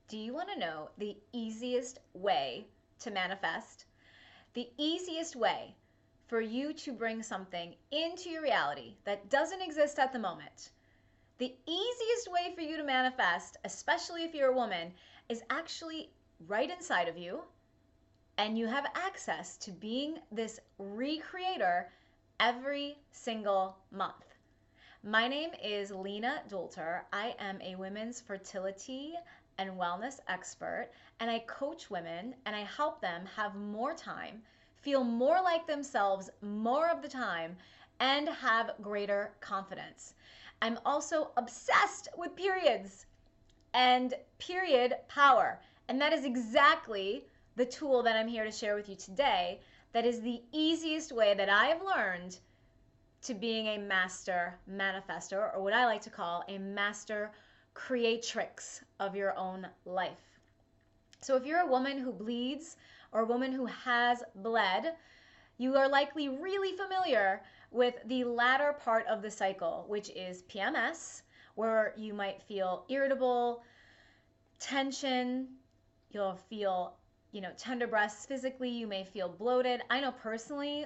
Do you want to know the easiest way to manifest? The easiest way for you to bring something into your reality that doesn't exist at the moment. The easiest way for you to manifest, especially if you're a woman, is actually right inside of you, and you have access to being this recreator every single month. My name is Lena Doulter. I am a women's fertility and wellness expert, and I coach women and I help them have more time, feel more like themselves more of the time, and have greater confidence. I'm also obsessed with periods and period power, and that is exactly the tool that I'm here to share with you today. That is the easiest way that I have learned to being a master manifestor, or what I like to call a master creatrix of your own life. So if you're a woman who bleeds or a woman who has bled, you are likely really familiar with the latter part of the cycle, which is PMS, where you might feel irritable, tension, you'll feel tender breasts physically, you may feel bloated. I know personally,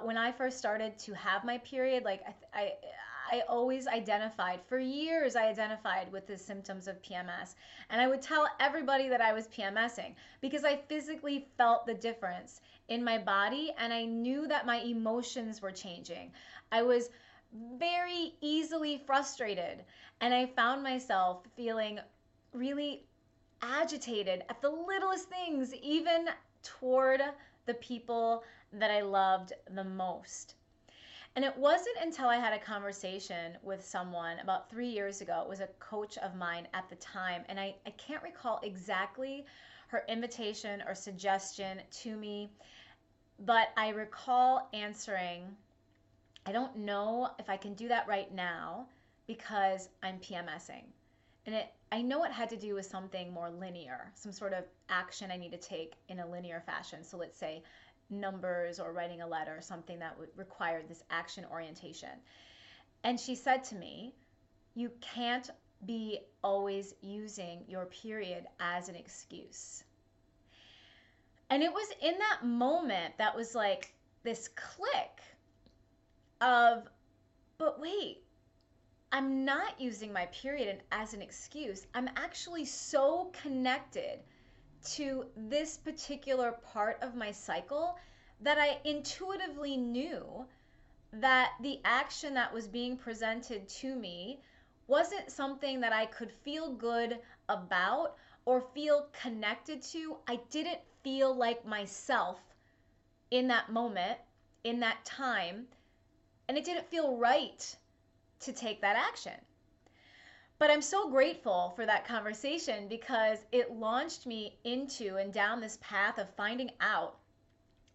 when I first started to have my period, like I always identified, for years I identified with the symptoms of PMS. And I would tell everybody that I was PMSing because I physically felt the difference in my body, and I knew that my emotions were changing. I was very easily frustrated, and I found myself feeling really agitated at the littlest things, even toward the people that I loved the most. And it wasn't until I had a conversation with someone about 3 years ago, it was a coach of mine at the time, and I can't recall exactly her invitation or suggestion to me, but I recall answering, I don't know if I can do that right now because I'm PMSing. And I know it had to do with something more linear, some sort of action I need to take in a linear fashion. So let's say numbers or writing a letter, something that would require this action orientation. And she said to me, you can't be always using your period as an excuse. And it was in that moment that was like this click of, but wait, I'm not using my period as an excuse. I'm actually so connected to this particular part of my cycle that I intuitively knew that the action that was being presented to me wasn't something that I could feel good about or feel connected to. I didn't feel like myself in that moment, in that time, and it didn't feel right to take that action. But I'm so grateful for that conversation because it launched me into and down this path of finding out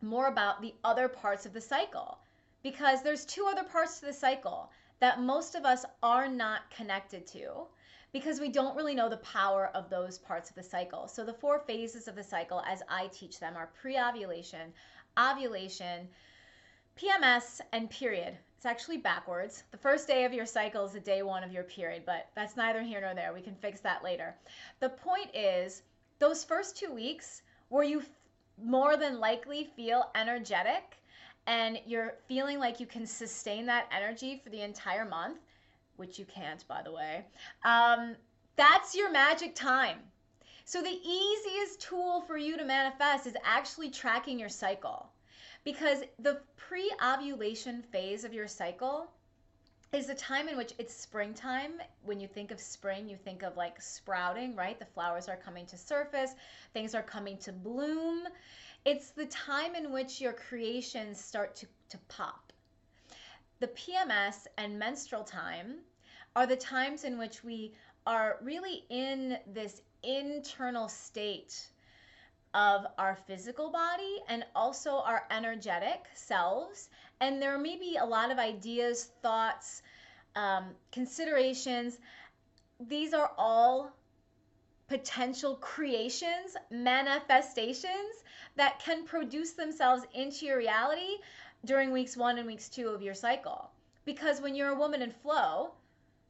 more about the other parts of the cycle. Because there's two other parts to the cycle that most of us are not connected to because we don't really know the power of those parts of the cycle. So the 4 phases of the cycle, as I teach them, are pre-ovulation, ovulation, PMS, and period. It's actually backwards. The first day of your cycle is the day 1 of your period, but that's neither here nor there. We can fix that later. The point is, those first 2 weeks where you more than likely feel energetic and you're feeling like you can sustain that energy for the entire month, which you can't, by the way, that's your magic time. So the easiest tool for you to manifest is actually tracking your cycle. Because the pre-ovulation phase of your cycle is the time in which it's springtime. When you think of spring, you think of like sprouting, right? The flowers are coming to surface, things are coming to bloom. It's the time in which your creations start to pop. The PMS and menstrual time are the times in which we are really in this internal state of our physical body and also our energetic selves. And there may be a lot of ideas, thoughts, considerations. These are all potential creations, manifestations that can produce themselves into your reality during weeks 1 and weeks 2 of your cycle. Because when you're a woman in flow,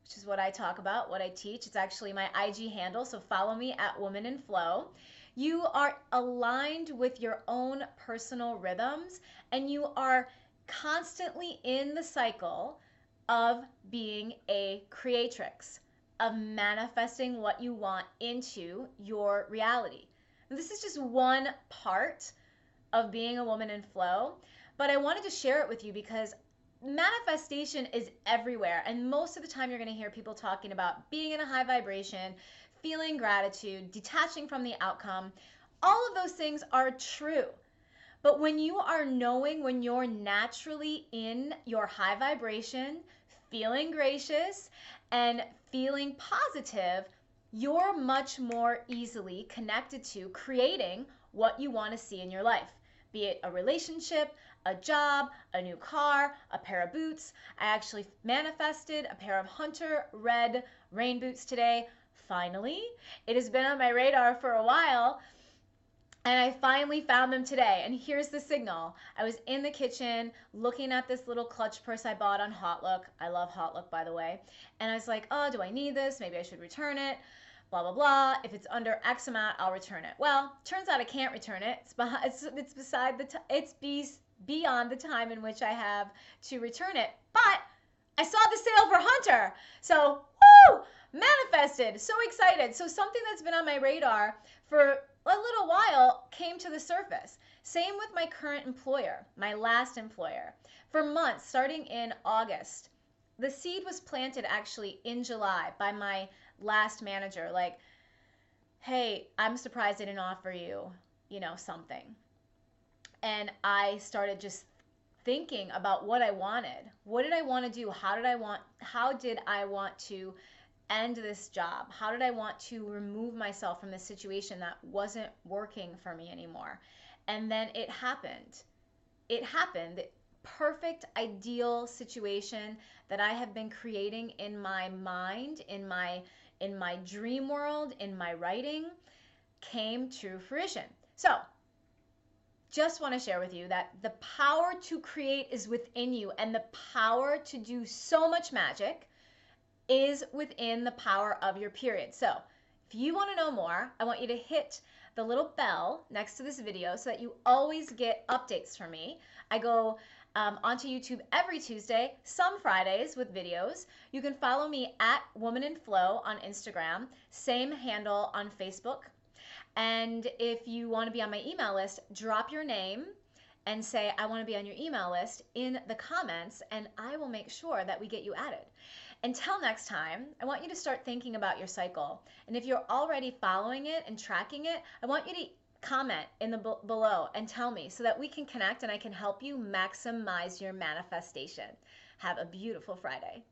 which is what I talk about, what I teach. It's actually my IG handle, so follow me at Woman in Flow. You are aligned with your own personal rhythms, and you are constantly in the cycle of being a creatrix, of manifesting what you want into your reality. And this is just one part of being a woman in flow, but I wanted to share it with you because manifestation is everywhere. And most of the time, you're going to hear people talking about being in a high vibration, feeling gratitude, detaching from the outcome. All of those things are true. But when you are knowing when you're naturally in your high vibration, feeling gracious, and feeling positive, you're much more easily connected to creating what you want to see in your life, be it a relationship, a job, a new car, a pair of boots. I actually manifested a pair of Hunter red rain boots today. Finally, it has been on my radar for a while, and I finally found them today. And here's the signal. I was in the kitchen looking at this little clutch purse I bought on Hotlook. I love Hotlook, by the way. And I was like, oh, do I need this? Maybe I should return it. Blah, blah, blah. If it's under X amount, I'll return it. Well, turns out I can't return it. It's beside beyond the time in which I have to return it. But I saw the sale for Hunter. So, woo! Manifested. So excited. So something that's been on my radar for a little while came to the surface. Same with my current employer, my last employer. For months, starting in August, the seed was planted actually in July by my last manager. Like, hey, I'm surprised I didn't offer you, something. And I started just thinking about what I wanted. What did I want to do? How did I want to end this job? How did I want to remove myself from the situation that wasn't working for me anymore? And then it happened. It happened. The perfect, ideal situation that I have been creating in my mind, in my dream world, in my writing, came to fruition. So, just want to share with you that the power to create is within you, and the power to do so much magic is within the power of your period. So if you want to know more, I want you to hit the little bell next to this video so that you always get updates from me. I go onto YouTube every Tuesday, some Fridays with videos. You can follow me at Woman in Flow on Instagram, same handle on Facebook. And if you want to be on my email list, drop your name and say, I want to be on your email list in the comments, and I will make sure that we get you added. Until next time, I want you to start thinking about your cycle. And if you're already following it and tracking it, I want you to comment in the below and tell me so that we can connect and I can help you maximize your manifestation. Have a beautiful Friday.